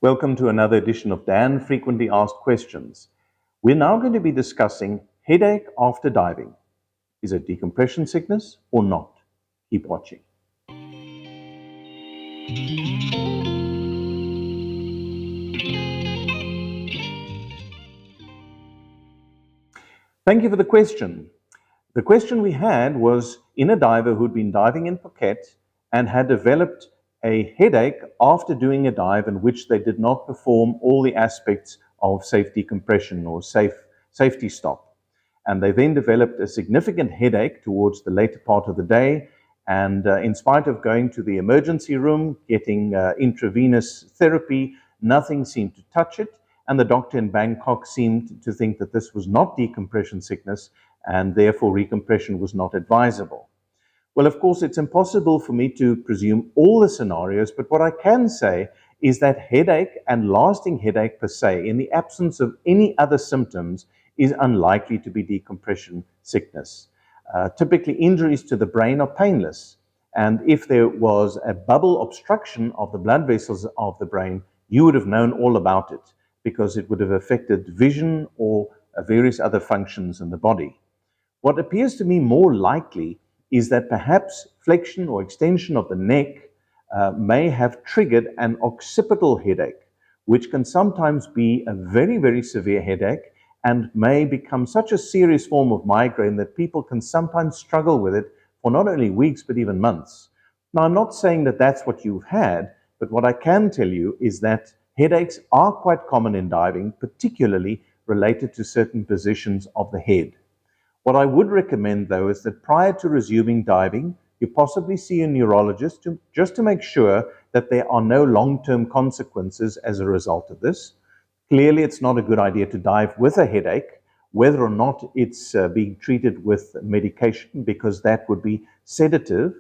Welcome to another edition of Dan Frequently Asked Questions. We're now going to be discussing headache after diving. Is it decompression sickness or not? Keep watching. Thank you for the question. The question we had was in a diver who'd been diving in Phuket and had developed a headache after doing a dive in which they did not perform all the aspects of safe decompression or safety stop. And they then developed a significant headache towards the later part of the day. And in spite of going to the emergency room, getting intravenous therapy, nothing seemed to touch it. And the doctor in Bangkok seemed to think that this was not decompression sickness, and therefore recompression was not advisable. Well, of course, it's impossible for me to presume all the scenarios, but what I can say is that headache and lasting headache per se, in the absence of any other symptoms, is unlikely to be decompression sickness. Typically, injuries to the brain are painless, and if there was a bubble obstruction of the blood vessels of the brain, you would have known all about it because it would have affected vision or various other functions in the body. What appears to me more likely is that perhaps flexion or extension of the neck may have triggered an occipital headache, which can sometimes be a very, very severe headache and may become such a serious form of migraine that people can sometimes struggle with it for not only weeks, but even months. Now, I'm not saying that that's what you've had, but what I can tell you is that headaches are quite common in diving, particularly related to certain positions of the head. What I would recommend, though, is that prior to resuming diving, you possibly see a neurologist just to make sure that there are no long-term consequences as a result of this. Clearly, it's not a good idea to dive with a headache, whether or not it's being treated with medication, because that would be sedative,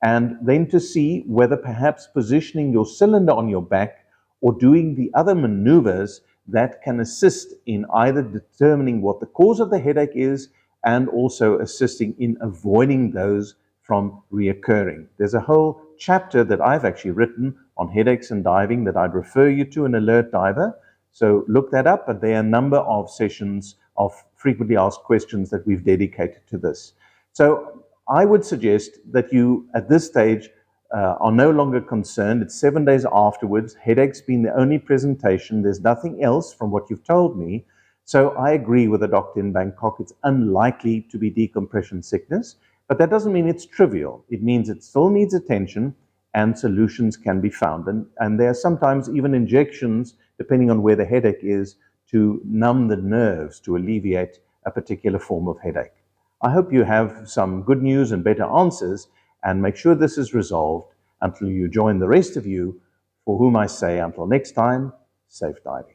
and then to see whether perhaps positioning your cylinder on your back or doing the other maneuvers that can assist in either determining what the cause of the headache is and also assisting in avoiding those from reoccurring. There's a whole chapter that I've actually written on headaches and diving that I'd refer you to in Alert Diver. So look that up, and there are a number of sessions of frequently asked questions that we've dedicated to this. So I would suggest that you, at this stage, are no longer concerned. It's 7 days afterwards. Headache's been the only presentation. There's nothing else from what you've told me. So I agree with the doctor in Bangkok. It's unlikely to be decompression sickness, but that doesn't mean it's trivial. It means it still needs attention and solutions can be found. And there are sometimes even injections, depending on where the headache is, to numb the nerves to alleviate a particular form of headache. I hope you have some good news and better answers, and make sure this is resolved until you join the rest of you, for whom I say until next time, safe diving.